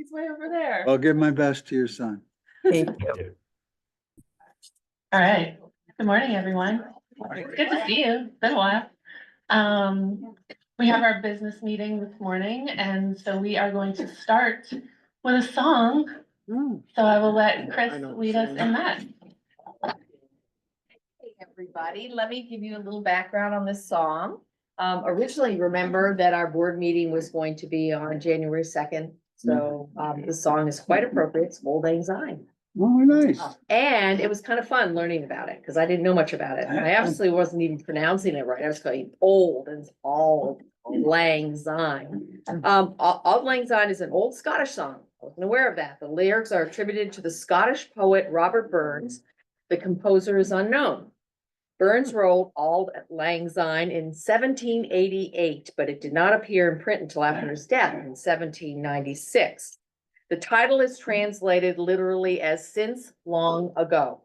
He's way over there. I'll give my best to your son. Thank you. All right. Good morning, everyone. Good to see you. Been a while. We have our business meeting this morning, and so we are going to start with a song. So I will let Chris lead us in that. Hey, everybody, let me give you a little background on this song. Originally, remember that our board meeting was going to be on January 2nd. So, the song is quite appropriate. It's Old Lang Syne. Oh, nice. And it was kind of fun learning about it because I didn't know much about it. I obviously wasn't even pronouncing it right. I was going old and Auld Lang Syne. Auld Lang Syne is an old Scottish song. I wasn't aware of that. The lyrics are attributed to the Scottish poet Robert Burns. The composer is unknown. Burns wrote Auld Lang Syne in 1788, but it did not appear in print until after his death in 1796. The title is translated literally as since long ago.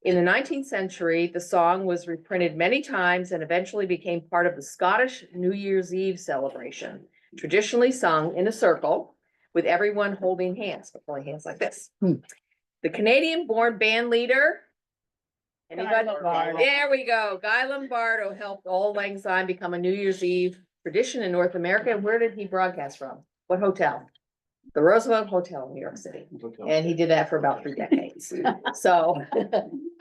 In the 19th century, the song was reprinted many times and eventually became part of the Scottish New Year's Eve celebration, traditionally sung in a circle with everyone holding hands like this. The Canadian-born band leader, anybody? There we go. Guy Lombardo helped Auld Lang Syne become a New Year's Eve tradition in North America. And where did he broadcast from? What hotel? The Roosevelt Hotel in New York City. And he did that for about 3 decades. So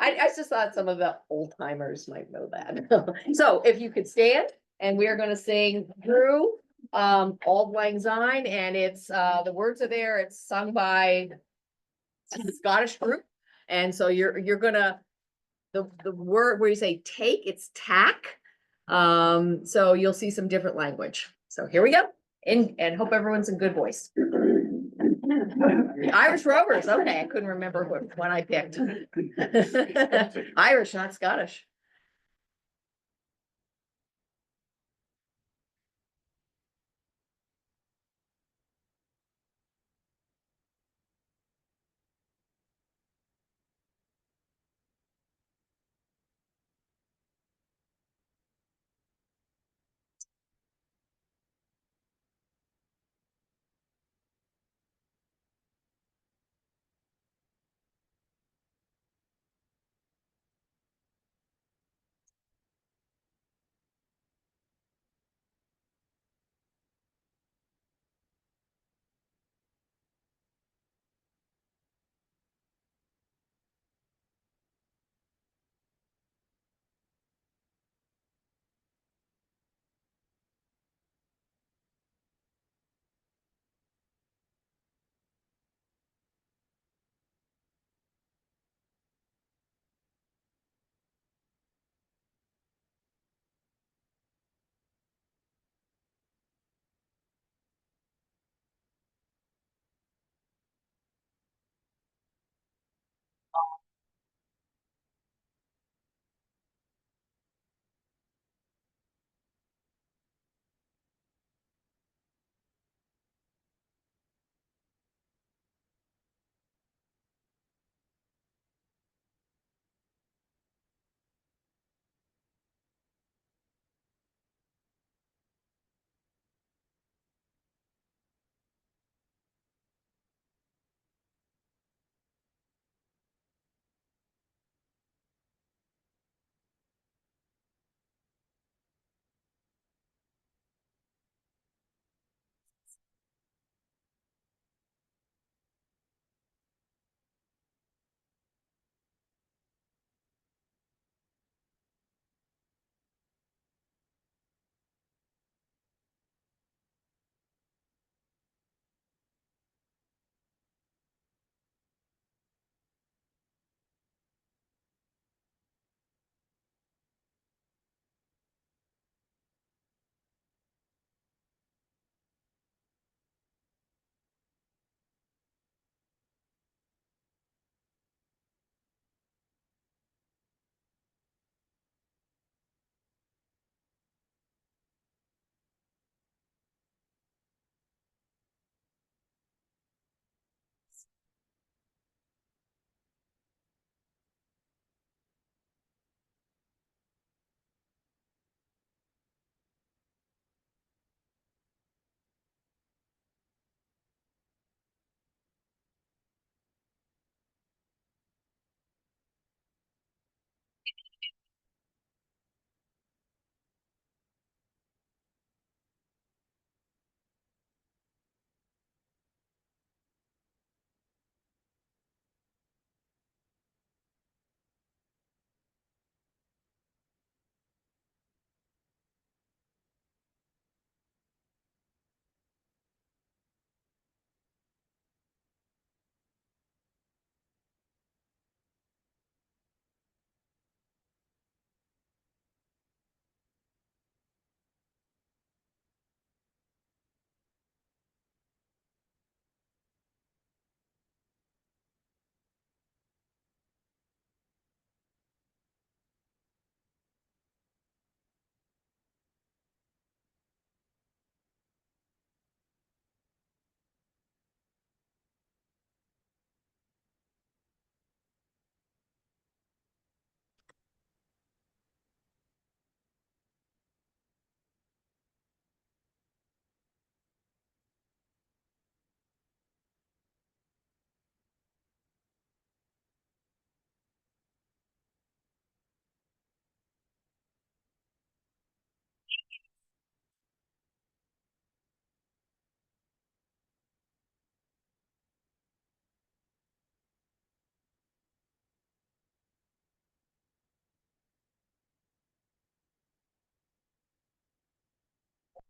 I just thought some of the old timers might know that. So if you could stand, and we are going to sing through Auld Lang Syne, and it's the words are there. It's sung by a Scottish group. And so you're gonna the word where you say take, it's tack. So you'll see some different language. So here we go. And hope everyone's in good voice. Irish Rovers. Okay, I couldn't remember what one I picked. Irish, not Scottish.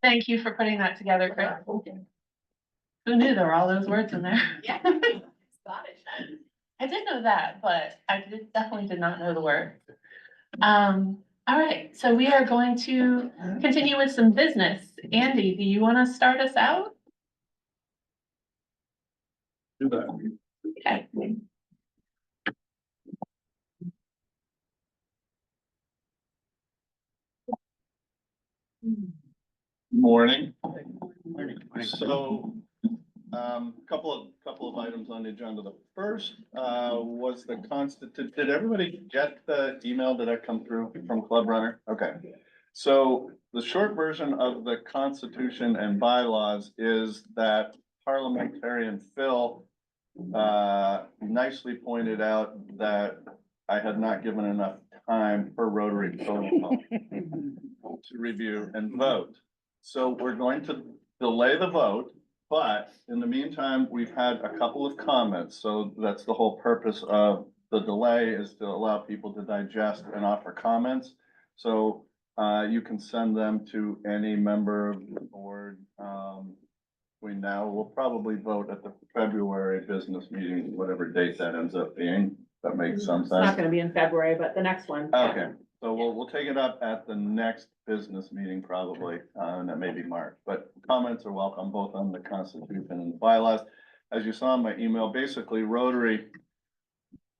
Thank you for putting that together, Chris. Who knew there were all those words in there? Yeah. I did know that, but definitely did not know the word. All right, so we are going to continue with some business. Andy, do you want to start us out? Do that. Okay. Morning. So, couple of items on the agenda. The first, was did everybody get the email? Did that come through from Club Runner? Okay. So the short version of the Constitution and bylaws is that parliamentarian Phil, nicely pointed out that I had not given enough time for Rotary protocol to review and vote. So we're going to delay the vote, but in the meantime, we've had a couple of comments. So that's the whole purpose of the delay, is to allow people to digest and offer comments. So you can send them to any member of the board. We'll probably vote at the February business meeting, whatever date that ends up being. That makes some It's not sense. gonna be in February, but the next one. Okay, so we'll take it up at the next business meeting probably, and that may be March, but comments are welcome both on the Constitution and the bylaws. As you saw in my email, basically Rotary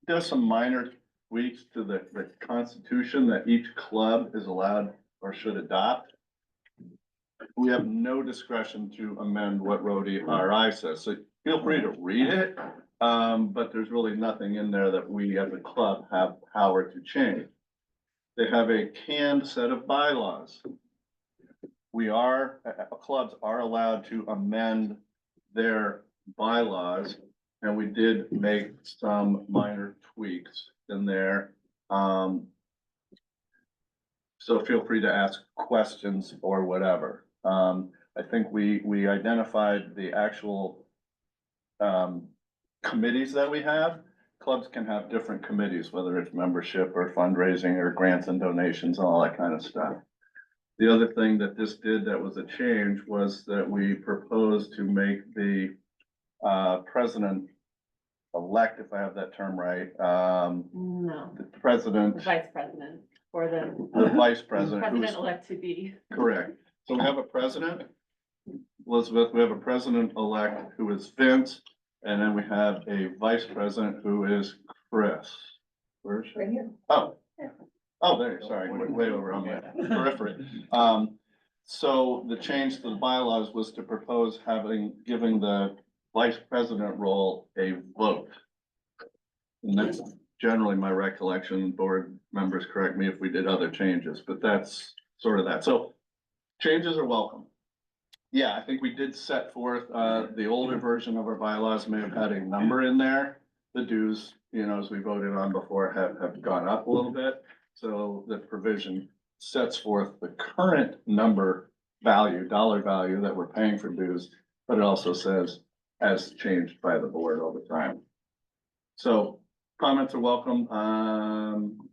does some minor tweaks to the Constitution that each club is allowed or should adopt. We have no discretion to amend what Rotary RI says, so feel free to read it. But there's really nothing in there that we as a club have power to change. They have a canned set of bylaws. Clubs are allowed to amend their bylaws, and we did make some minor tweaks in there. So feel free to ask questions or whatever. I think we identified the actual committees that we have. Clubs can have different committees, whether it's membership or fundraising or grants and donations, all that kind of stuff. The other thing that this did that was a change was that we proposed to make the president-elect, if I have that term right, No, the the president, vice president or the the vice president, who's president-elect to be. correct. So we have a president, Elizabeth, we have a president-elect who is Vince, and then we have a vice president who is Chris. Where's? Right here. Oh, there, sorry, way over on my periphery. So the change to the bylaws was to propose giving the vice president role a vote. And that's generally my recollection. Board members correct me if we did other changes, but that's sort of that. So changes are welcome. Yeah, I think we did set forth, the older version of our bylaws may have had a number in there. The dues, as we voted on before, have gone up a little bit. So the provision sets forth the current dollar value that we're paying for dues, but it also says as changed by the board all the time. So comments are welcome.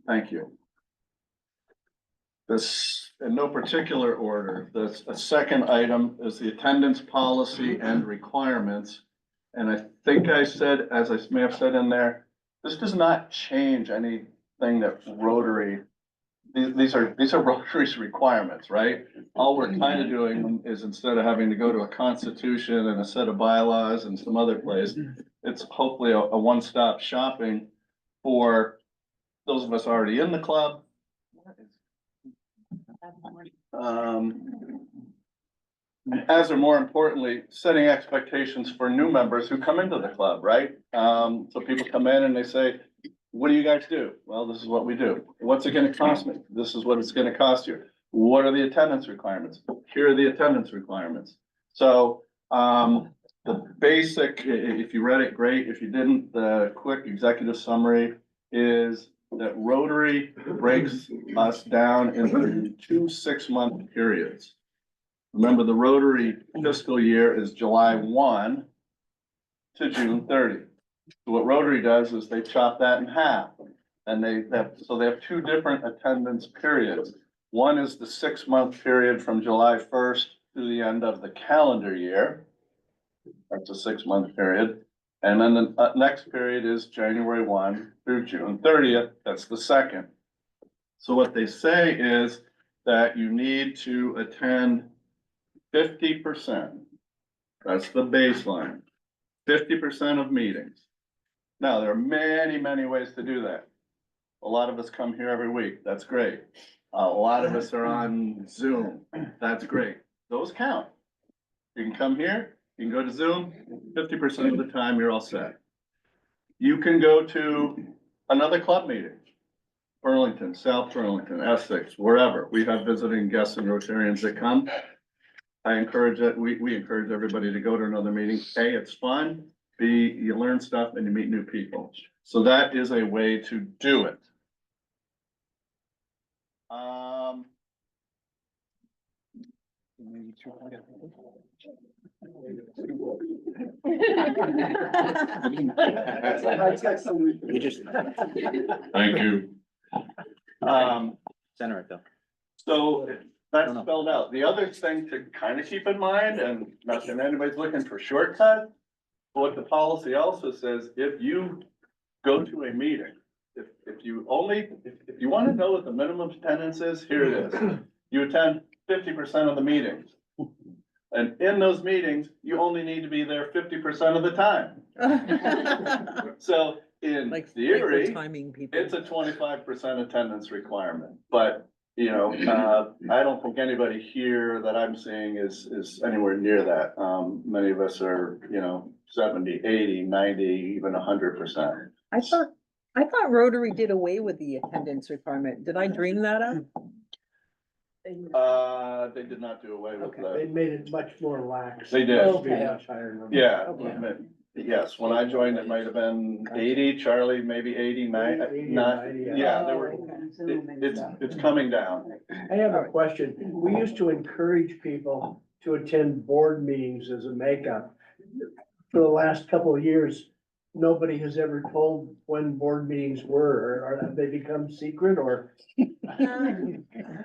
Thank you. This, in no particular order, a second item is the attendance policy and requirements. And I think I said, as I may have said in there, this does not change anything that Rotary, these are Rotary's requirements, right? All we're kind of doing is, instead of having to go to a constitution and a set of bylaws and some other place, it's hopefully a one-stop shopping for those of us already in the club. As or more importantly, setting expectations for new members who come into the club, right? So people come in and they say, what do you guys do? Well, this is what we do. What's it gonna cost me? This is what it's gonna cost you. What are the attendance requirements? Here are the attendance requirements. So, the basic, if you read it, great. If you didn't, the quick executive summary is that Rotary breaks us down into 2 6-month periods. Remember, the Rotary fiscal year is July 1 to June 30. So what Rotary does is they chop that in half. And they have 2 different attendance periods. One is the 6-month period from July 1st to the end of the calendar year. That's a 6-month period. And then the next period is January 1 through June 30th. That's the second. So what they say is that you need to attend 50%. That's the baseline. 50% of meetings. Now, there are many, many ways to do that. A lot of us come here every week. That's great. A lot of us are on Zoom. That's great. Those count. You can come here, you can go to Zoom, 50% of the time you're all set. You can go to another club meeting. Burlington, South Burlington, Essex, wherever. We have visiting guests and Rotarians that come. I encourage it, we encourage everybody to go to another meeting. A, it's fun. B, you learn stuff and you meet new people. So that is a way to do it. Thank you. Center it though. So that's spelled out. The other thing to kind of keep in mind, and not that anybody's looking for shortcuts, but what the policy also says, if you go to a meeting, if you want to know what the minimum attendance is, here it is. You attend 50% of the meetings. And in those meetings, you only need to be there 50% of the time. So in theory, timing people. it's a 25% attendance requirement, but you know, I don't think anybody here that I'm seeing is anywhere near that. Many of us are, you know, 70, 80, 90, even 100%. I thought Rotary did away with the attendance requirement. Did I dream that up? They did not do away with Okay. that. They made it much more lax. They did. Supposed to be a Okay. much higher number. Yeah, Okay. yes, when I joined, it might have been 80, Charlie, maybe 89, 80 or not, 90, yeah, there Oh, were, okay. it's coming down. I have a question. We used to encourage people to attend board meetings as a makeup. For the last couple of years, nobody has ever told when board meetings were, or have they become secret or?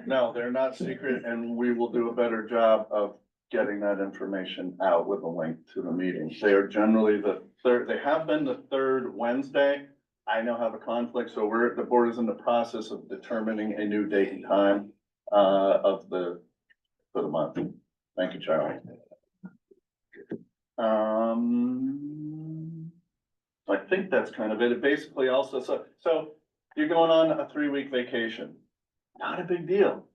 No, they're not secret, and we will do a better job of getting that information out with a link to the meetings. They are generally the third, they have been the third Wednesday. I now have a conflict, so the board is in the process of determining a new date and time, for the month. Thank you, Charlie. I think that's kind of it. It basically also, so you're going on a 3-week vacation. Not a big deal.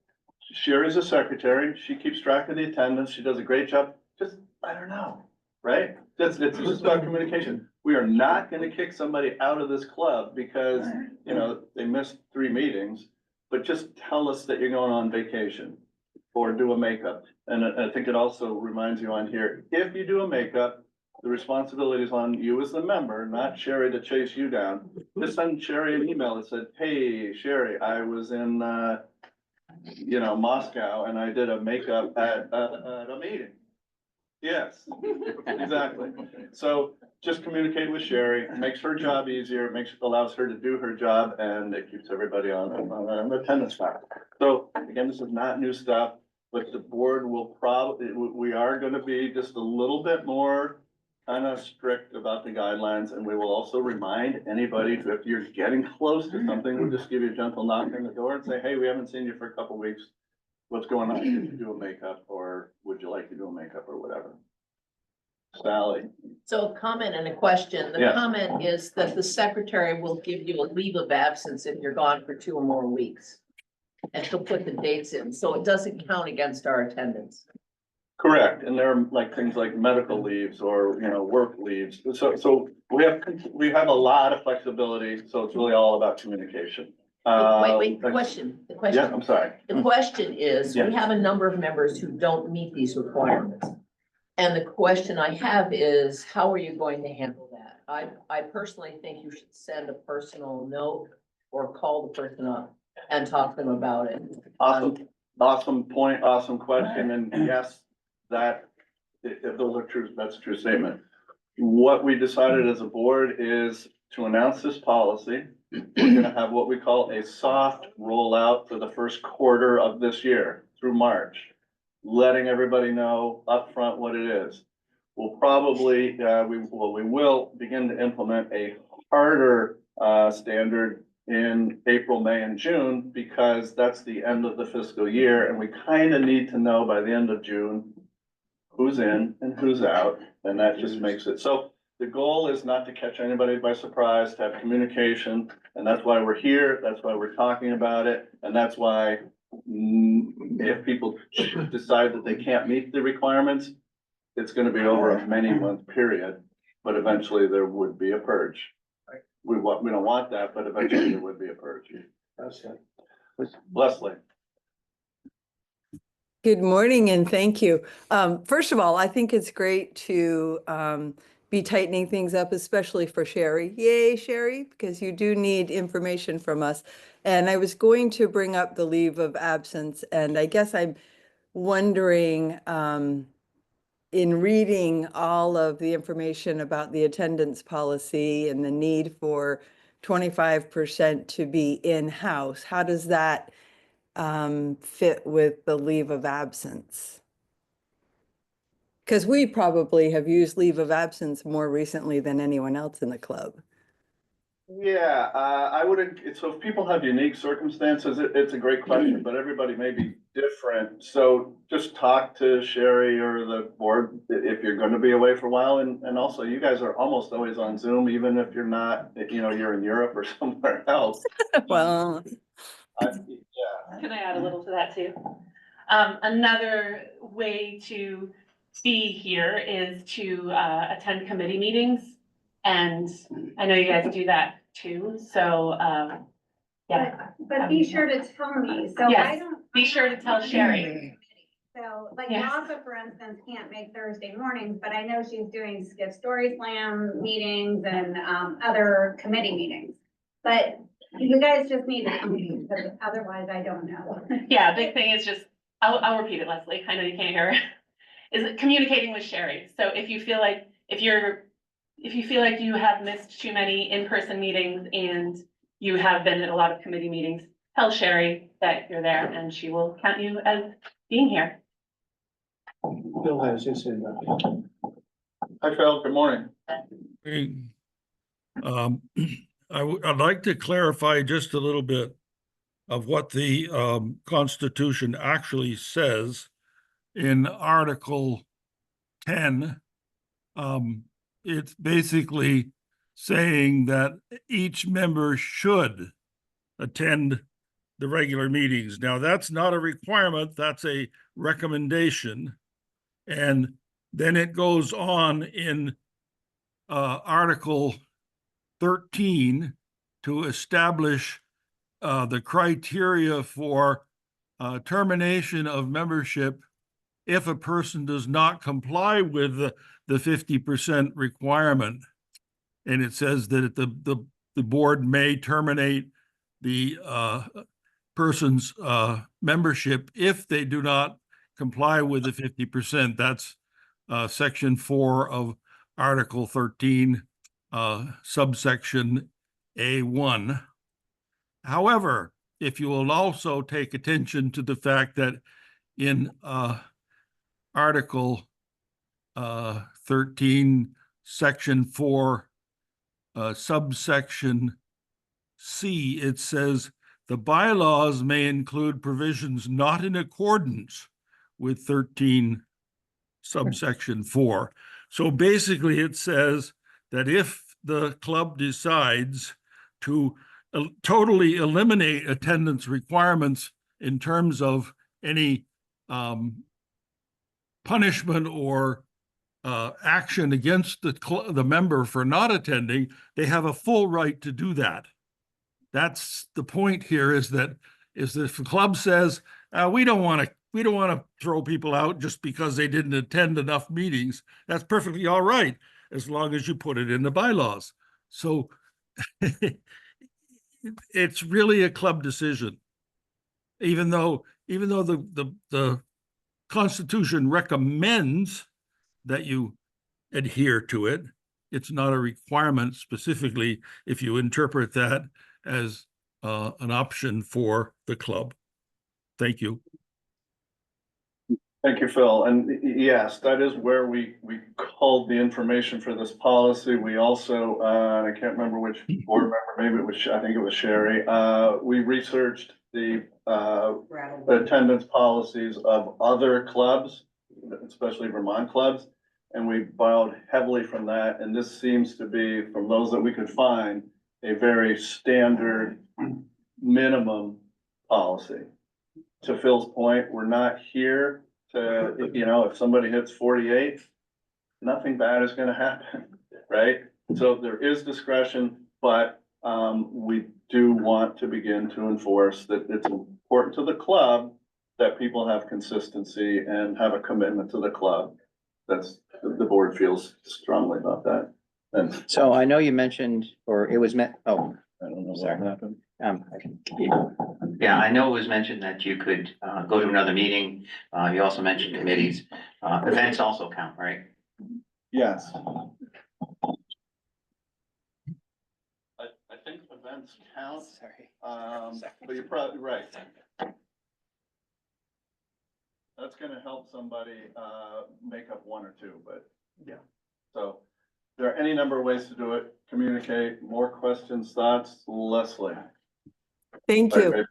Sherry's a secretary. She keeps track of the attendance. She does a great job. Just let her know, right? It's just about communication. We are not gonna kick somebody out of this club because, you know, they missed 3 meetings, but just tell us that you're going on vacation or do a makeup. And I think it also reminds you on here, if you do a makeup, the responsibility is on you as the member, not Sherry to chase you down. Just send Sherry an email that said, hey, Sherry, I was in, you know, Moscow and I did a makeup at a meeting. Yes, exactly. So just communicate with Sherry, makes her job easier, allows her to do her job, and it keeps everybody on attendance track. So again, this is not new stuff, but the board will we are gonna be just a little bit more kind of strict about the guidelines, and we will also remind anybody that if you're getting close to something, we'll just give you a gentle knock on the door and say, hey, we haven't seen you for a couple weeks. What's going on? Did you do a makeup, or would you like to do a makeup, or whatever? Sally, So a comment and a question. The Yeah. comment is that the secretary will give you a leave of absence if you're gone for 2 or more weeks. And she'll put the dates in, so it doesn't count against our attendance. correct, and there are like things like medical leaves or, you know, work leaves. So we have a lot of flexibility, so it's really all about communication. Wait, the question, Yeah, I'm sorry. The question is, Yeah. we have a number of members who don't meet these requirements. And the question I have is, how are you going to handle that? I personally think you should send a personal note or call the person up and talk to them about it. Awesome point, awesome question, and yes, if those are true, that's a true statement. What we decided as a board is to announce this policy. We're gonna have what we call a soft rollout for the first quarter of this year through March. letting everybody know upfront what it is. We'll probably, we will begin to implement a harder, standard in April, May, and June, because that's the end of the fiscal year, and we kind of need to know by the end of June who's in and who's out, and that just makes it, so the goal is not to catch anybody by surprise, to have communication, and that's why we're here, that's why we're talking about it, and that's why if people decide that they can't meet the requirements, it's gonna be over a many month period, but eventually there would be a purge. We don't want that, but eventually there would be a purge. That's it. Leslie. Good morning and thank you. First of all, I think it's great to be tightening things up, especially for Sherry. Yay, Sherry, because you do need information from us. And I was going to bring up the leave of absence, and I guess I'm wondering, in reading all of the information about the attendance policy and the need for 25% to be in-house, how does that fit with the leave of absence? Because we probably have used leave of absence more recently than anyone else in the club. Yeah, I would, so if people have unique circumstances, it's a great question, but everybody may be different. So just talk to Sherry or the board if you're gonna be away for a while. And also you guys are almost always on Zoom, even if you're not, you're in Europe or somewhere else. Well, Yeah. Can I add a little to that too? Another way to be here is to attend committee meetings. And I know you guys do that too, so yeah. But be sure to tell me, so I Yes, don't. be sure to tell Sherry. So like Yes. Rafa, for instance, can't make Thursday mornings, but I know she's doing Skip Story Slam meetings and other committee meetings. But you guys just need to tell me, because otherwise I don't know. Yeah, big thing is just, I'll repeat it, Leslie, I know you can't hear. Is communicating with Sherry. So if you feel like, if you feel like you have missed too many in-person meetings and you have been at a lot of committee meetings, tell Sherry that you're there and she will count you as being here. Bill has his hand up. Hi, Phil, good morning. Hey, I'd like to clarify just a little bit of what the Constitution actually says in Article 10. It's basically saying that each member should attend the regular meetings. Now, that's not a requirement, that's a recommendation. And then it goes on in Article 13 to establish the criteria for termination of membership if a person does not comply with the 50% requirement. And it says that the board may terminate the person's membership if they do not comply with the 50%. That's Section 4 of Article 13, subsection A1. However, if you will also take attention to the fact that in Article 13, Section 4, subsection C, it says the bylaws may include provisions not in accordance with 13, subsection 4. So basically it says that if the club decides to totally eliminate attendance requirements in terms of any punishment or action against the member for not attending, they have a full right to do that. That's the point here, is that if the club says we don't want to throw people out just because they didn't attend enough meetings, that's perfectly all right as long as you put it in the bylaws. So it's really a club decision, even though the Constitution recommends that you adhere to it. It's not a requirement specifically if you interpret that as an option for the club. Thank you. Thank you, Phil. And yes, that is where we culled the information for this policy. We also, I can't remember which board member, maybe it was, I think it was Sherry. We researched the attendance policies of other clubs, especially Vermont clubs. And we borrowed heavily from that. And this seems to be, from those that we could find, a very standard minimum policy. To Phil's point, we're not here to, if somebody hits 48, nothing bad is gonna happen, right? So there is discretion, but we do want to begin to enforce that it's important to the club that people have consistency and have a commitment to the club. That's, the board feels strongly about that. And So I know you mentioned, or it was meant, oh, I don't know what Sorry. happened. yeah, I know it was mentioned that you could go to another meeting. You also mentioned committees. Events also count, right? Yes. I think events count, Sorry. but you're probably right. That's gonna help somebody, make up one or two, but. Yeah. So, there are any number of ways to do it, communicate, more questions, thoughts, Leslie. Thank Right, you. right.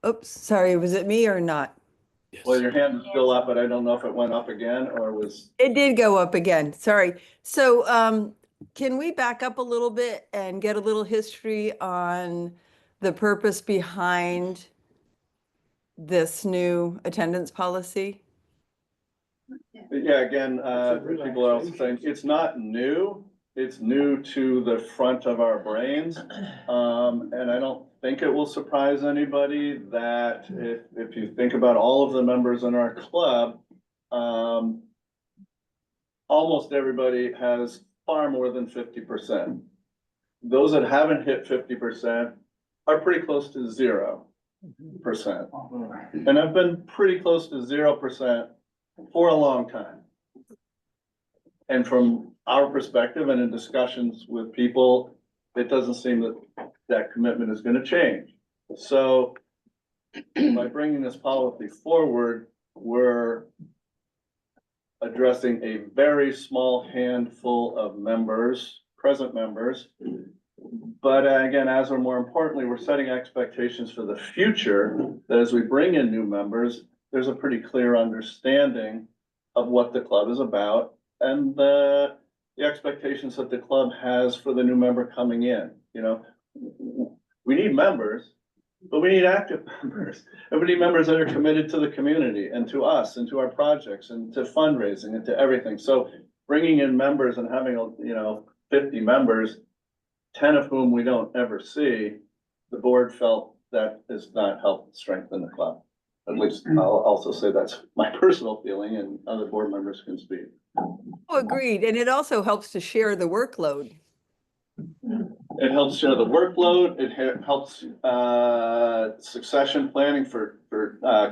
Oops, sorry, was it me or not? Well, your hand is still up, but I don't know if it went up again or was, It did go up again, sorry. So can we back up a little bit and get a little history on the purpose behind this new attendance policy? yeah, again, people are also saying, it's not new. It's new to the front of our brains. And I don't think it will surprise anybody that if you think about all of the members in our club, almost everybody has far more than 50%. Those that haven't hit 50% are pretty close to 0%. And I've been pretty close to 0% for a long time. And from our perspective and in discussions with people, it doesn't seem that that commitment is gonna change. So by bringing this policy forward, we're addressing a very small handful of members, present members. But again, as or more importantly, we're setting expectations for the future, that as we bring in new members, there's a pretty clear understanding of what the club is about and the expectations that the club has for the new member coming in. We need members, but we need active members. And we need members that are committed to the community and to us and to our projects and to fundraising and to everything. So bringing in members and having, 50 members, 10 of whom we don't ever see, the board felt that has not helped strengthen the club. At least I'll also say that's my personal feeling, and other board members can speak. Oh, agreed, and it also helps to share the workload. It helps share the workload. It helps succession planning for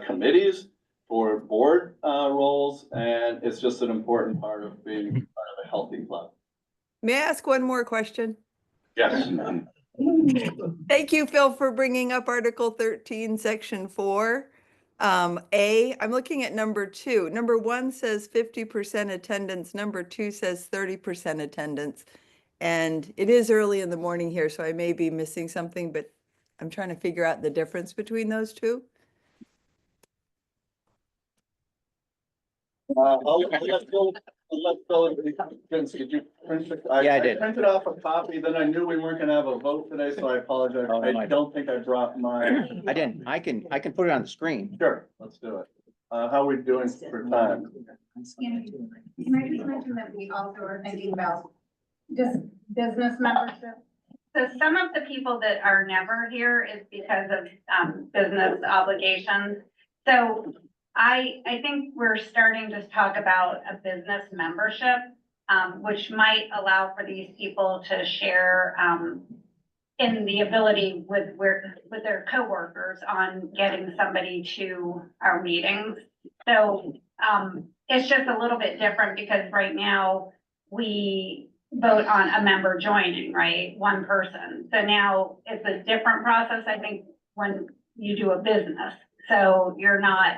committees, for board roles, and it's just an important part of being part of a healthy club. May I ask one more question? Yes. Thank you, Phil, for bringing up Article 13, Section 4. I'm looking at number 2. Number 1 says 50% attendance. Number 2 says 30% attendance. And it is early in the morning here, so I may be missing something, but I'm trying to figure out the difference between those two. Vince, did you print it? Yeah, I did. Printed off a copy, then I knew we weren't gonna have a vote today, so I apologize. Oh, no, I don't think I brought mine. I didn't. I can put it on the screen. Sure, let's do it. How are we doing for time? Can I just mention that we also are thinking about just business membership? So some of the people that are never here is because of business obligations. So I think we're starting to talk about a business membership, which might allow for these people to share in the ability with their coworkers on getting somebody to our meetings. So it's just a little bit different because right now we vote on a member joining, right? One person. So now it's a different process, I think, when you do a business. So you're not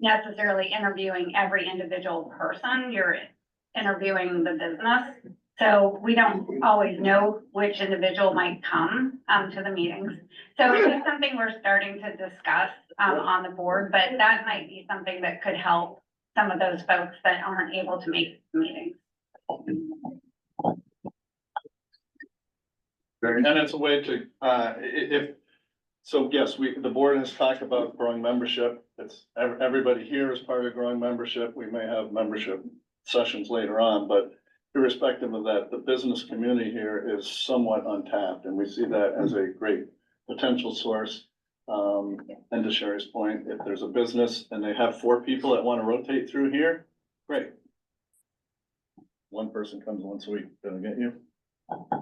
necessarily interviewing every individual person, you're interviewing the business. So we don't always know which individual might come, to the meetings. So it's just something we're starting to discuss, on the board, but that might be something that could help some of those folks that aren't able to make meetings. And it's a way to, so yes, the board has talked about growing membership. It's, everybody here is part of growing membership. We may have membership sessions later on, but irrespective of that, the business community here is somewhat untapped, and we see that as a great potential source. And to Sherry's point, if there's a business and they have 4 people that want to rotate through here, great. One person comes once a week, gonna get you.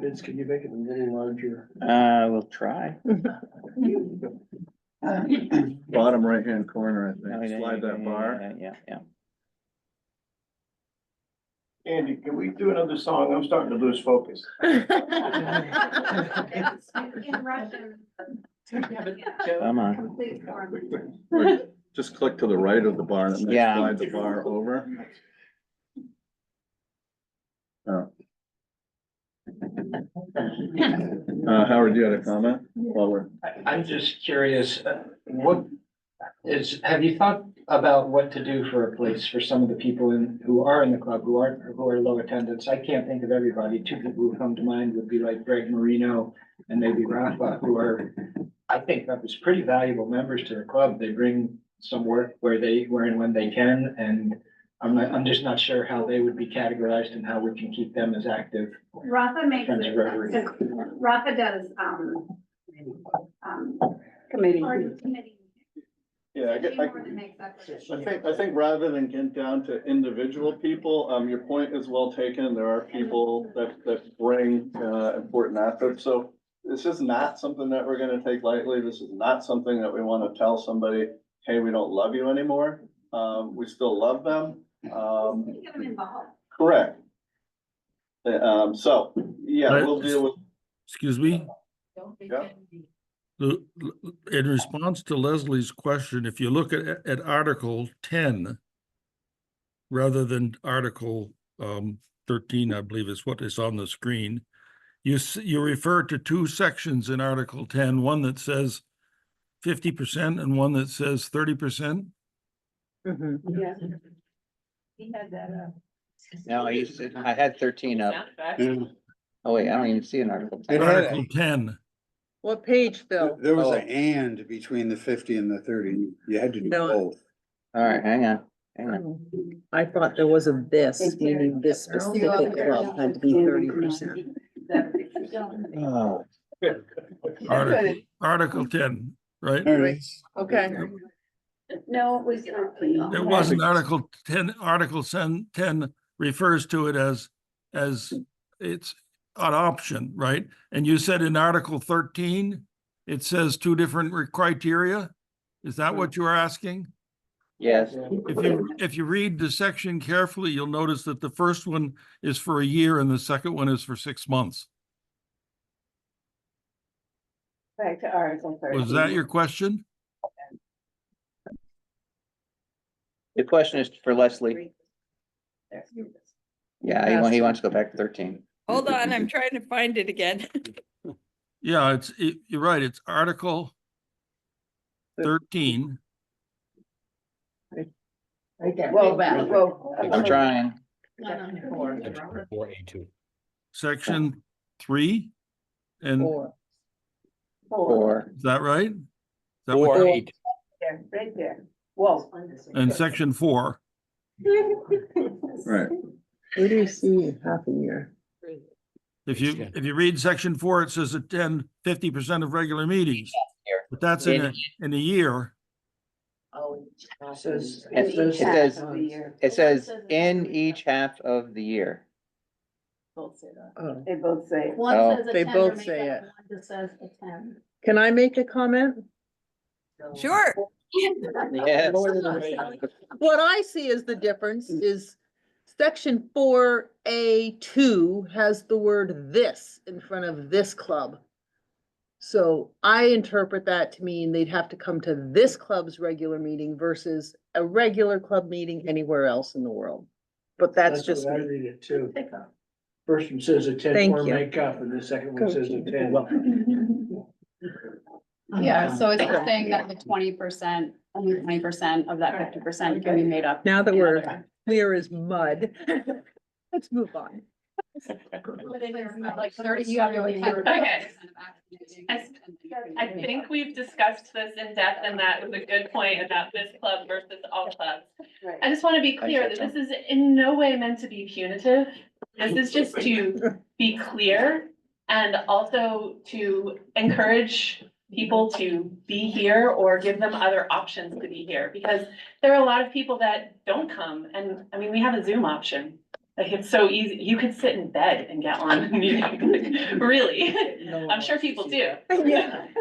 Vince, can you make it a little larger? We'll try. Bottom right-hand corner, I Oh, think, yeah, slide yeah, that yeah, bar. Yeah. Andy, can we do another song? I'm starting to lose focus. In Russian. Come on. Complete form. Just click to the right of the bar and it may Yeah. slide the bar over. Oh. Howard, you had a comment? While we're, I'm just curious, have you thought about what to do for a place for some of the people who are in the club, who are low attendance? I can't think of everybody. 2 people who come to mind would be like Greg Marino and maybe Rafa, who are, I think, that was pretty valuable members to the club. They bring some work where and when they can, and I'm just not sure how they would be categorized and how we can keep them as active. Rafa makes Friends of Rotary. it, Rafa does, committee. yeah, I think rather than get down to individual people, your point is well taken. There are people that bring, important assets. So this is not something that we're gonna take lightly. This is not something that we wanna tell somebody, hey, we don't love you anymore. We still love them. Get them involved. Correct. So, yeah, we'll deal with. Excuse me, Yeah. in response to Leslie's question, if you look at Article 10, rather than Article 13, I believe is what is on the screen, you refer to 2 sections in Article 10, one that says 50% and one that says 30%. Yeah. He had that, No, I had 13 up. Oh, wait, I don't even see an article. It had Article 10. What page, Bill? There was Oh. an and between the 50 and the 30. You had to do No. both. All right, hang on. I thought there was a this, meaning this specific club had to be 30%. Oh, Article 10, right? All right. Okay. no, it was. It wasn't Article 10, Article 10 refers to it as it's an option, right? And you said in Article 13, it says 2 different criteria? Is that what you are asking? yes. If you read the section carefully, you'll notice that the first one is for a year and the second one is for 6 months. Back to Article 13. Was that your question? The question is for Leslie. Yeah, he wants to go back to 13. Hold on, I'm trying to find it again. Yeah, you're right. It's Article 13. I'm trying. Section 3, and Four. is that right? Is that what- Right there. Whoa. And section 4, Right. Where do you see half a year? if you read section 4, it says attend 50% of regular meetings, but that's in a year. It says in each half of the year. Oh. They both say. One Oh. says They both say it. One just says attend. Can I make a comment? Sure. Yes. What I see as the difference is section 4A2 has the word this in front of this club. So I interpret that to mean they'd have to come to this club's regular meeting versus a regular club meeting anywhere else in the world. But that's just what I me. read it too. First one says attend Thank or you. make up, and the second one says attend. Yeah, so it's saying that the 20%, only 20% of that 50% can be made up. Now that in we're other- clear as mud, let's move on. Like 30, you have to like. Okay. I think we've discussed this in depth, and that was a good point about this club versus all clubs. I just want to be clear that this is in no way meant to be punitive. This is just to be clear and also to encourage people to be here or give them other options to be here. Because there are a lot of people that don't come, and I mean, we have a Zoom option. Like, it's so easy. You could sit in bed and get on the meeting, really. I'm sure people do.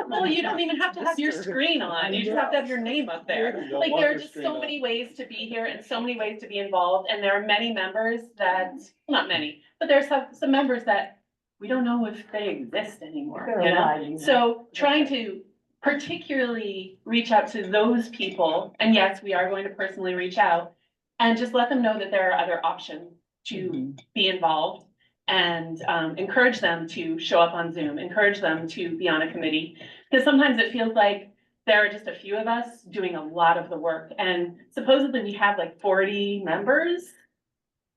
Well, you don't even have to have your screen on. You just have to have your name up there. Like, there are just so many ways to be here and so many ways to be involved. And there are many members that, not many, but there's some members that we don't know if they exist anymore, you know? So trying to particularly reach out to those people, and yes, we are going to personally reach out and just let them know that there are other options to be involved, and encourage them to show up on Zoom, encourage them to be on a committee. Because sometimes it feels like there are just a few of us doing a lot of the work, and supposedly we have like 40 members,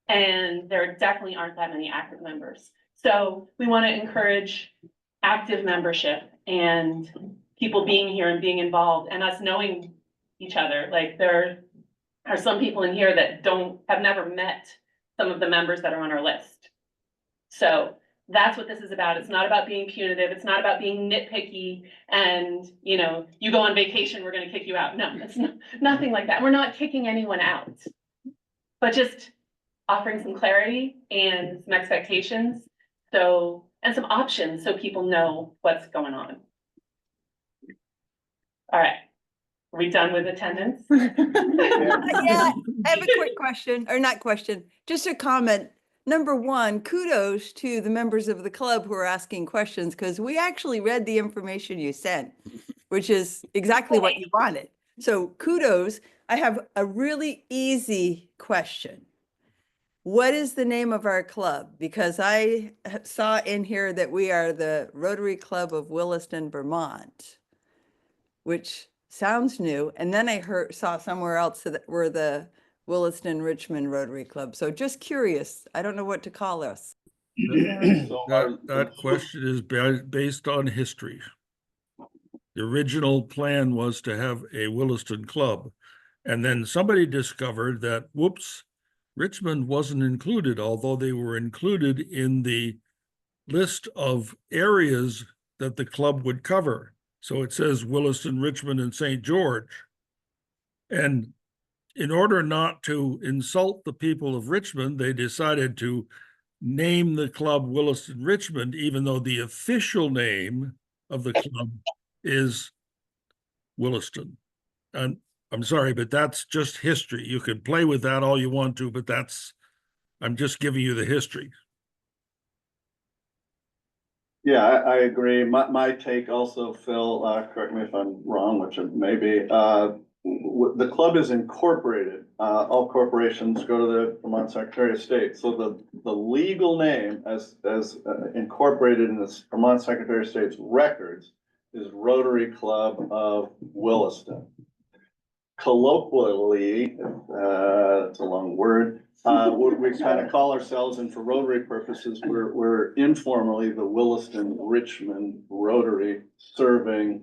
and there definitely aren't that many active members. So we want to encourage active membership and people being here and being involved and us knowing each other. Like, there are some people in here that have never met some of the members that are on our list. So that's what this is about. It's not about being punitive. It's not about being nitpicky and, you know, you go on vacation, we're going to kick you out. No, it's nothing like that. We're not kicking anyone out, but just offering some clarity and some expectations. So, and some options so people know what's going on. All right. Are we done with attendance? Yeah, I have a quick question, or not question, just a comment. Number one, kudos to the members of the club who are asking questions, because we actually read the information you sent, which is exactly what you wanted. So kudos. I have a really easy question. What is the name of our club? Because I saw in here that we are the Rotary Club of Williston, Vermont, which sounds new. And then I saw somewhere else that we're the Williston-Richmond Rotary Club. So just curious. I don't know what to call us. That question is based on history. The original plan was to have a Williston club. And then somebody discovered that, whoops, Richmond wasn't included, although they were included in the list of areas that the club would cover. So it says Williston, Richmond, and St. George. And in order not to insult the people of Richmond, they decided to name the club Williston-Richmond, even though the official name of the club is Williston. And I'm sorry, but that's just history. You can play with that all you want to, but I'm just giving you the history. Yeah, I agree. My take also, Phil, correct me if I'm wrong, which it may be, the club is incorporated. All corporations go to the Vermont Secretary of State. So the legal name as incorporated in the Vermont Secretary of State's records is Rotary Club of Williston. Colloquially, it's a long word, we kind of call ourselves, and for Rotary purposes, we're informally the Williston-Richmond Rotary serving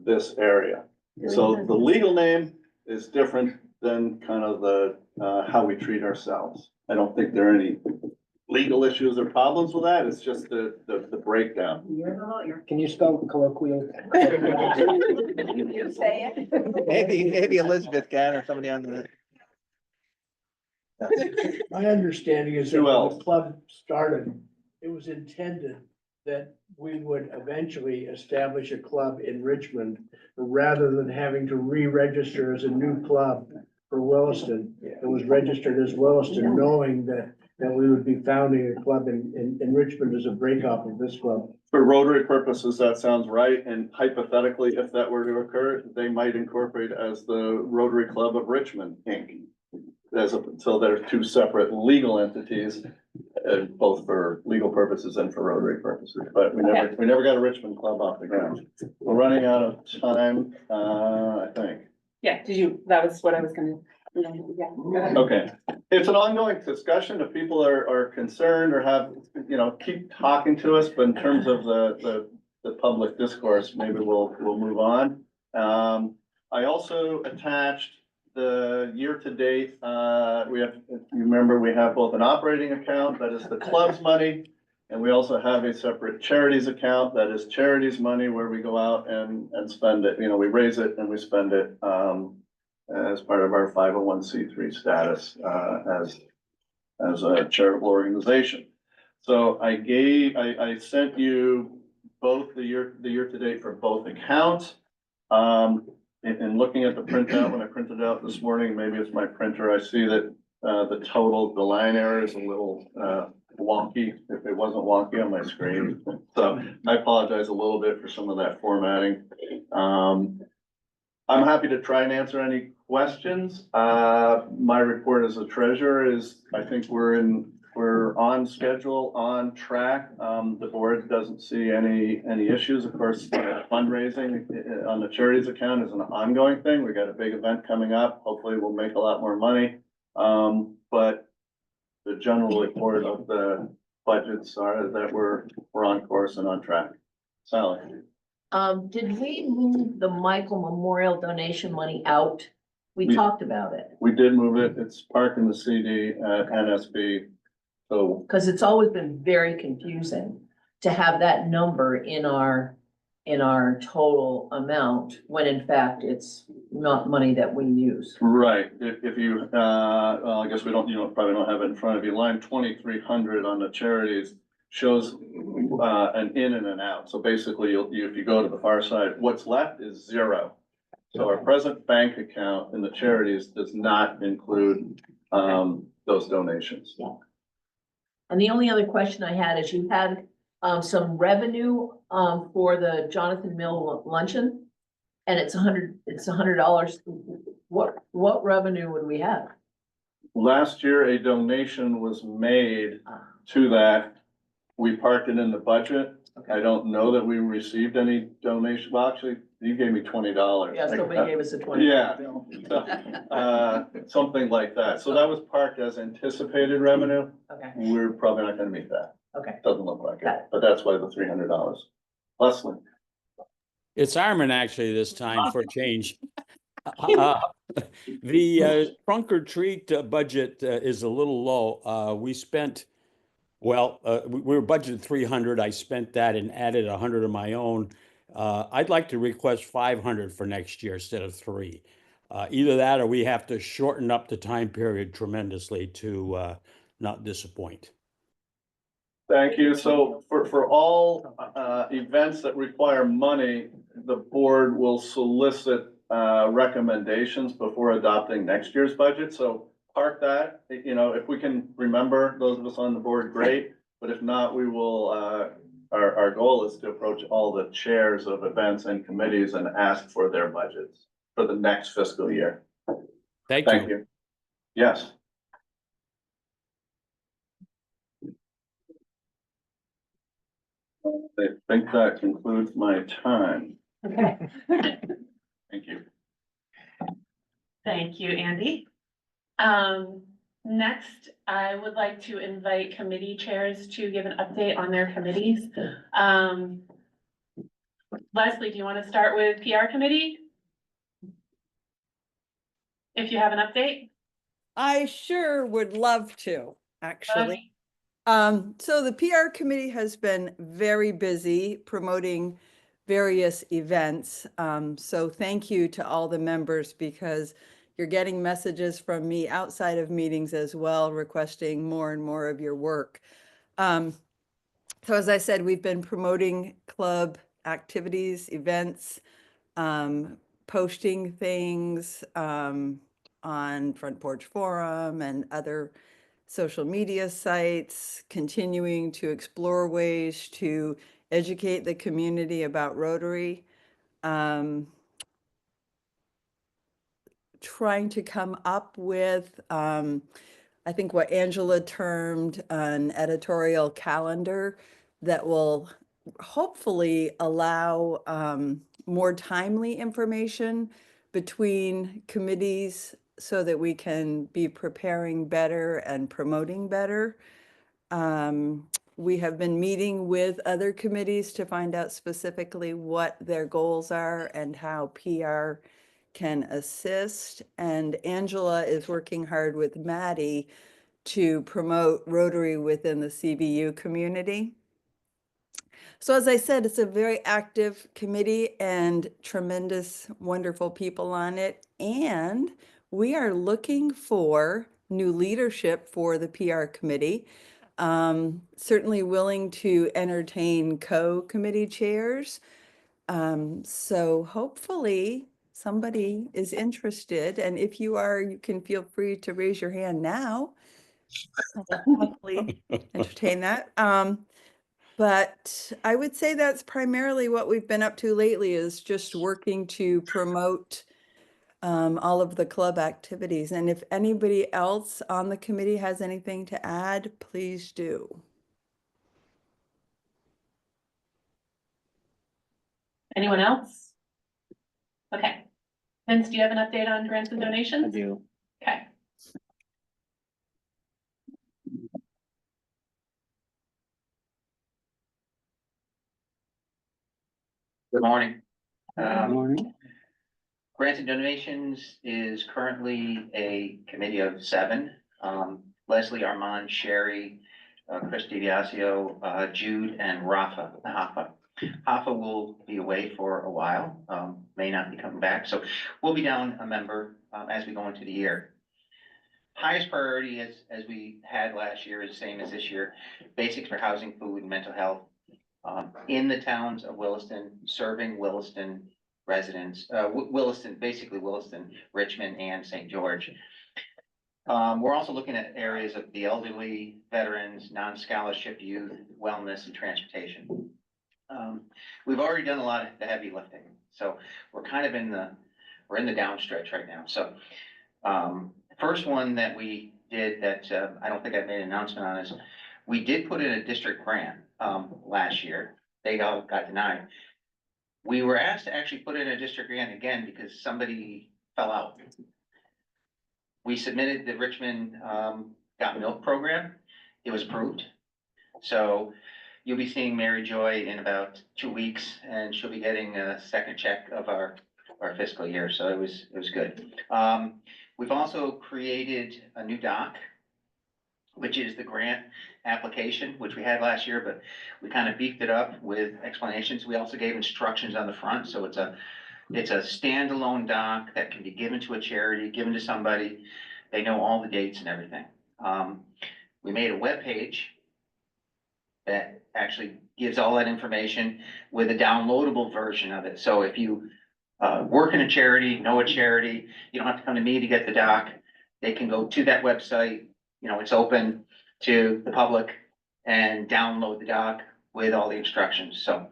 this area. So the legal name is different than kind of the how we treat ourselves. I don't think there are any legal issues or problems with that. It's just the breakdown. Can you spell colloquial? You say it. Maybe Elizabeth can, or somebody on the. My understanding is that Who when else? the club started, it was intended that we would eventually establish a club in Richmond rather than having to re-register as a new club for Williston. It was registered as Williston, knowing that that we would be founding a club in Richmond as a breakoff of this club. For Rotary purposes, that sounds right, and hypothetically, if that were to occur, they might incorporate as the Rotary Club of Richmond, Inc. So they're two separate legal entities, both for legal purposes and for Rotary purposes, but we never got a Richmond club off the ground. We're running out of time, I think. Yeah, that was what I was gonna, yeah. Go ahead. Okay, it's an ongoing discussion. If people are concerned or have, keep talking to us, but in terms of the public discourse, maybe we'll move on. I also attached the year-to-date, we have, if you remember, we have both an operating account, that is the club's money, and we also have a separate charities account, that is charities money, where we go out and spend it, we raise it and we spend it, as part of our 501c3 status, as a charitable organization. So I sent you both the year-to-date for both accounts. And looking at the printout, when I printed out this morning, maybe it's my printer, I see that the line error is a little wonky, if it wasn't wonky on my screen. So I apologize a little bit for some of that formatting. I'm happy to try and answer any questions. My report as a treasurer is, I think we're on schedule, on track. The board doesn't see any issues. Of course, fundraising on the charities account is an ongoing thing. We got a big event coming up. Hopefully we'll make a lot more money. But the general report of the budgets are that we're on course and on track. Sally. Did we move the Michael Memorial donation money out? We We- talked about it, We did move it. It's parked in the CD at NSB. So because it's always been very confusing to have that number in our total amount, when in fact it's not money that we use. right, if you, well, I guess probably don't have it in front of you. Line 2300 on the charities shows an in and an out. So basically, if you go to the far side, what's left is zero. So our present bank account in the charities does not include those donations. Yeah. And the only other question I had is you had some revenue for the Jonathan Mill luncheon. And it's $100. What revenue would we have? Last year, a donation was made to that. We parked it in the budget. I don't know that we received any donation. Well, actually, you gave me $20. Yeah, somebody gave us a 20. Yeah, something like that. So that was parked as anticipated revenue. Okay, We're probably not gonna meet that. okay. Doesn't look like Got it, but that's why the $300. Leslie. It's Armin actually this time for a change. The trunk or treat budget is a little low. We spent, we were budgeted 300. I spent that and added 100 of my own. I'd like to request 500 for next year instead of 3. Either that or we have to shorten up the time period tremendously to not disappoint. Thank you. So for all events that require money, the board will solicit recommendations before adopting next year's budget. So park that, if we can remember, those of us on the board, great. But if not, we will, our goal is to approach all the chairs of events and committees and ask for their budgets for the next fiscal year. Thank you. Yes. I think that concludes my time. Okay. Thank you. Thank you, Andy. Next, I would like to invite committee chairs to give an update on their committees. Leslie, do you want to start with PR committee? If you have an update? I sure would love to, actually. So the PR committee has been very busy promoting various events. So thank you to all the members, because you're getting messages from me outside of meetings as well, requesting more and more of your work. So as I said, we've been promoting club activities, events, posting things on Front Porch Forum and other social media sites, continuing to explore ways to educate the community about Rotary. Trying to come up with, I think what Angela termed an editorial calendar that will hopefully allow more timely information between committees so that we can be preparing better and promoting better. We have been meeting with other committees to find out specifically what their goals are and how PR can assist. And Angela is working hard with Maddie to promote Rotary within the CBU community. So as I said, it's a very active committee and tremendous, wonderful people on it. And we are looking for new leadership for the PR committee. Certainly willing to entertain co-committee chairs. So hopefully somebody is interested, and if you are, you can feel free to raise your hand now. I'll happily entertain that. But I would say that's primarily what we've been up to lately, is just working to promote all of the club activities. And if anybody else on the committee has anything to add, please do. Anyone else? Okay. Vince, do you have an update on grants and I donations? do. Okay. Good morning. Morning. Grants and donations is currently a committee of 7. Leslie, Armand, Sherry, Chris DiBiasio, Jude, and Rafa. Rafa will be away for a while, may not be coming back, so we'll be down a member as we go into the year. Highest priority, as we had last year, is the same as this year: basics for housing, food, and mental health in the towns of Williston, serving Williston residents, basically Williston, Richmond, and St. George. We're also looking at areas of the elderly, veterans, non-scholarship youth, wellness, and transportation. We've already done a lot of the heavy lifting, so we're kind of in the down stretch right now. So first one that we did that I don't think I made an announcement on is we did put in a district grant last year. They all got denied. We were asked to actually put in a district grant again because somebody fell out. We submitted the Richmond Got Milk program. It was approved. So you'll be seeing Mary Joy in about 2 weeks, and she'll be getting a second check of our fiscal year. So it was good. We've also created a new doc, which is the grant application, which we had last year, but we kind of beefed it up with explanations. We also gave instructions on the front, so it's a standalone doc that can be given to a charity, given to somebody. They know all the dates and everything. We made a web page that actually gives all that information with a downloadable version of it. So if you work in a charity, know a charity, you don't have to come to me to get the doc. They can go to that website. You know, it's open to the public, and download the doc with all the instructions. So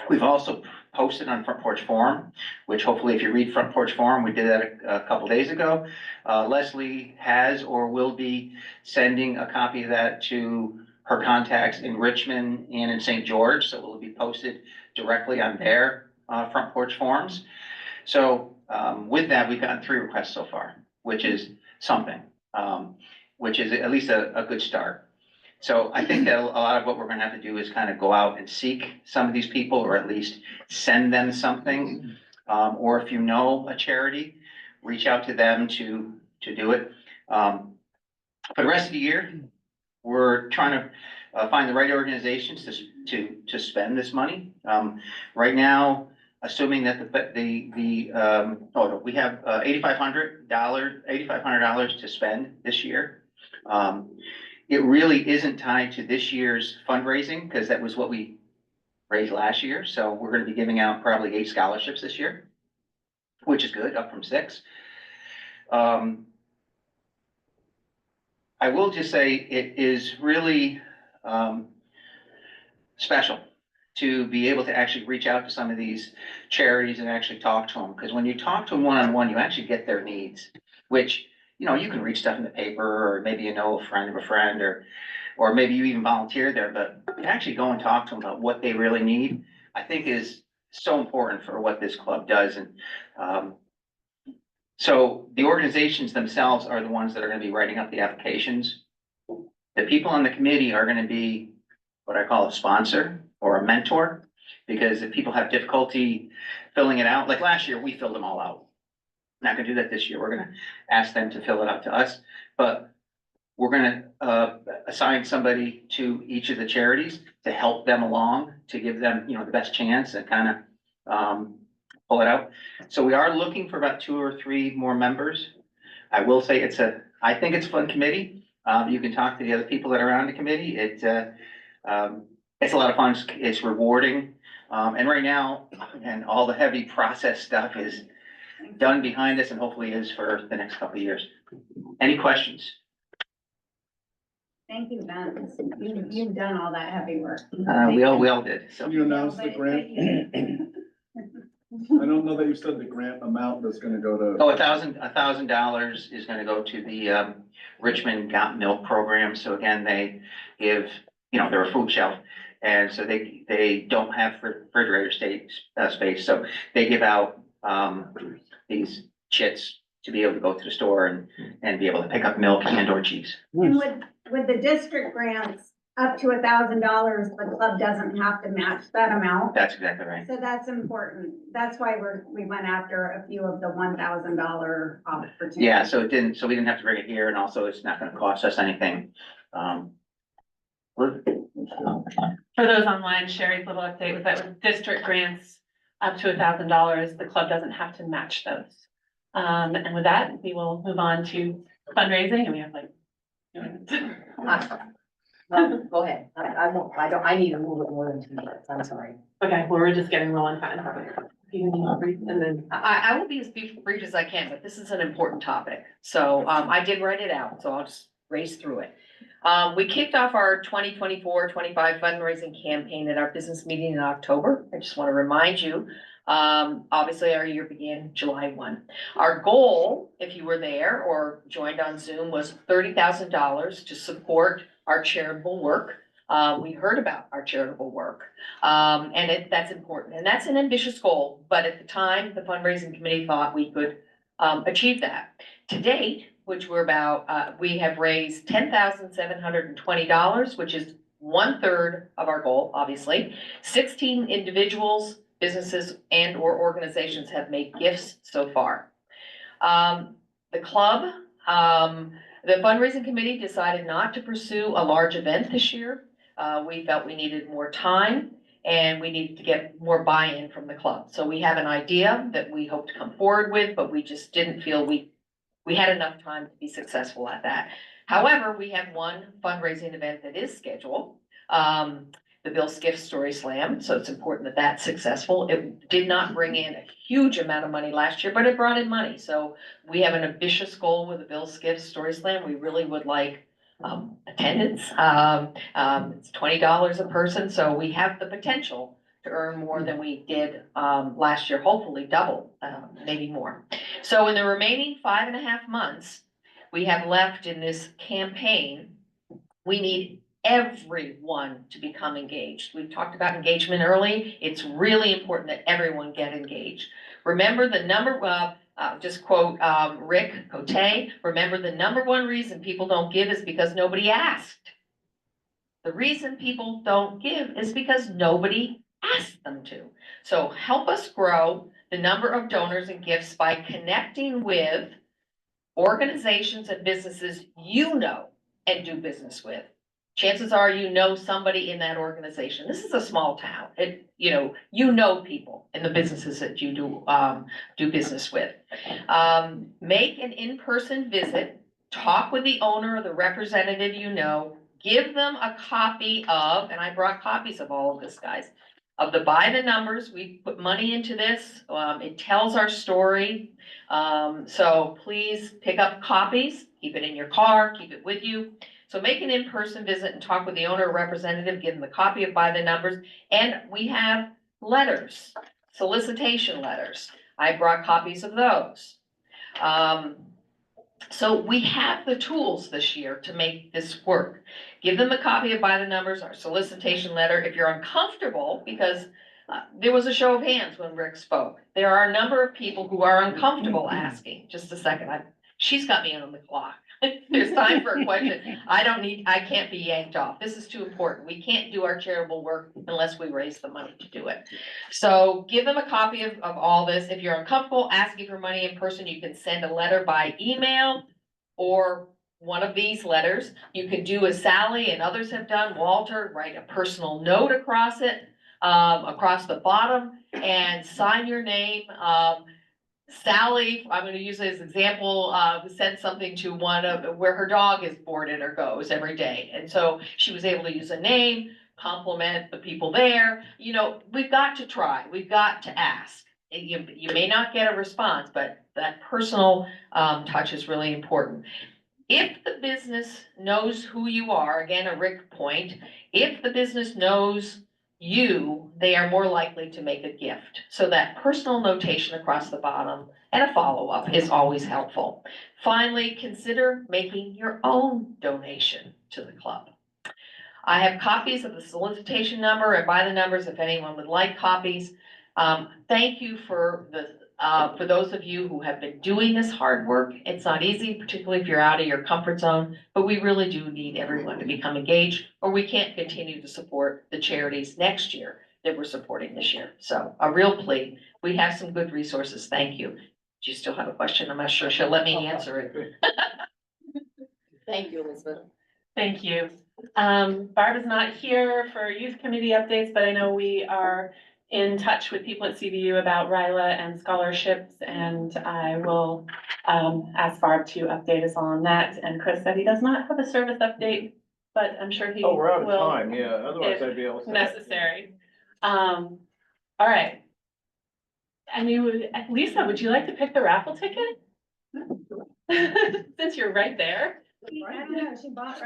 we've also posted on Front Porch Forum, which hopefully if you read Front Porch Forum, we did that a couple days ago. Leslie has or will be sending a copy of that to her contacts in Richmond and in St. George. So it will be posted directly on their Front Porch Forums. So with that, we've gotten 3 requests so far, which is something. Which is at least a good start. So I think that a lot of what we're gonna have to do is kind of go out and seek some of these people, or at least send them something. Or if you know a charity, reach out to them to do it. For the rest of the year, we're trying to find the right organizations to spend this money. Right now, assuming that we have $8,500 to spend this year. It really isn't tied to this year's fundraising, because that was what we raised last year. So we're going to be giving out probably 8 scholarships this year, which is good, up from 6. I will just say it is really, special to be able to actually reach out to some of these charities and actually talk to them. Because when you talk to them one-on-one, you actually get their needs, which, you know, you can read stuff in the paper, or maybe you know a friend of a friend, or maybe you even volunteer there, but to actually go and talk to them about what they really need, I think is so important for what this club does. And so the organizations themselves are the ones that are gonna be writing up the applications. The people on the committee are gonna be what I call a sponsor or a mentor, because if people have difficulty filling it out, like last year, we filled them all out. Not gonna do that this year. We're gonna ask them to fill it out to us, but we're gonna assign somebody to each of the charities to help them along, to give them, you know, the best chance and kind of pull it out. So we are looking for about 2 or 3 more members. I will say I think it's a fun committee. You can talk to the other people that are on the committee. It's a lot of fun. It's rewarding. And right now, and all the heavy process stuff is done behind us and hopefully is for the next couple of years. Any questions? Thank you, Vince. You've done all that heavy work. We all did. So You announced the grant. I don't know that you said the grant amount that's gonna go to. Oh, $1,000 is gonna go to the Richmond Got Milk program. So again, they give, you know, they're a food shelf. And so they don't have refrigerator space. So they give out these chits to be able to go to the store and be able to pick up milk and or cheese. And with the district grants up to $1,000, the club doesn't have to match that amount. That's exactly right. So that's important. That's why we went after a few of the $1,000 opportunities. Yeah, so we didn't have to bring it here, and also it's not gonna cost us anything. For those online, Sherry's little update was that with district grants up to $1,000, the club doesn't have to match those. And with that, we will move on to fundraising, and we have like. Well, go ahead. I need to move it more than 2 minutes. I'm sorry. Okay, well, we're just getting rolling time. And then, I will be as brief as I can, but this is an important topic. So, I did write it out, so I'll just race through it. We kicked off our 2024-25 fundraising campaign at our business meeting in October. I just want to remind you, obviously our year began July 1. Our goal, if you were there or joined on Zoom, was $30,000 to support our charitable work. We heard about our charitable work, and that's important. And that's an ambitious goal, but at the time, the fundraising committee thought we could achieve that. To date, which we have raised $10,720, which is 1/3 of our goal, obviously. 16 individuals, businesses, and or organizations have made gifts so far. The club, the fundraising committee decided not to pursue a large event this year. We felt we needed more time and we needed to get more buy-in from the club. So we have an idea that we hope to come forward with, but we just didn't feel we had enough time to be successful at that. However, we have one fundraising event that is scheduled, the Bill Skiff Story Slam. So it's important that that's successful. It did not bring in a huge amount of money last year, but it brought in money. So we have an ambitious goal with the Bill Skiff Story Slam. We really would like attendance. It's $20 a person. So we have the potential to earn more than we did last year, hopefully double, maybe more. So in the remaining 5.5 months we have left in this campaign, we need everyone to become engaged. We've talked about engagement early. It's really important that everyone get engaged. Remember the number, just quote Rick Cote, remember the #1 reason people don't give is because nobody asked. The reason people don't give is because nobody asked them to. So help us grow the number of donors and gifts by connecting with organizations and businesses you know and do business with. Chances are you know somebody in that organization. This is a small town. You know people in the businesses that you do business with. Make an in-person visit, talk with the owner or the representative you know, give them a copy of, and I brought copies of all of this, guys, of the By the Numbers. We put money into this. It tells our story. So please pick up copies. keep it in your car, keep it with you. So make an in-person visit and talk with the owner or representative, give them a copy of by the numbers. And we have letters, solicitation letters. I brought copies of those. So we have the tools this year to make this work. Give them a copy of by the numbers, our solicitation letter. If you're uncomfortable, because there was a show of hands when Rick spoke. There are a number of people who are uncomfortable asking. Just a second, she's got me on the clock. There's time for a question. I can't be yanked off. This is too important. We can't do our charitable work unless we raise the money to do it. So give them a copy of all this. If you're uncomfortable asking for money in person, you can send a letter by email or one of these letters. You can do as Sally and others have done, Walter, write a personal note across it, across the bottom, and sign your name. Sally, I'm gonna use it as an example, sent something to one of where her dog is boarded or goes every day. And so she was able to use a name, compliment the people there. You know, we've got to try, we've got to ask. You may not get a response, but that personal touch is really important. If the business knows who you are, again, a Rick point, if the business knows you, they are more likely to make a gift. So that personal notation across the bottom and a follow-up is always helpful. Finally, consider making your own donation to the club. I have copies of the solicitation number and by the numbers if anyone would like copies. Thank you for those of you who have been doing this hard work. It's not easy, particularly if you're out of your comfort zone, but we really do need everyone to become engaged or we can't continue to support the charities next year that we're supporting this year. So a real plea, we have some good resources. Thank you. Do you still have a question? I'm not sure she'll let me answer it. Thank you, Elizabeth. Thank you. Barb is not here for youth committee updates, but I know we are in touch with people at CVU about RILA and scholarships, and I will ask Barb to update us on that. And Chris said he does not have a service update, but I'm sure he Oh, we're out of will time, yeah, otherwise if I'd be able to. necessary. All right. I mean, Lisa, would you like to pick the raffle ticket? Since you're right there. I don't know, she bought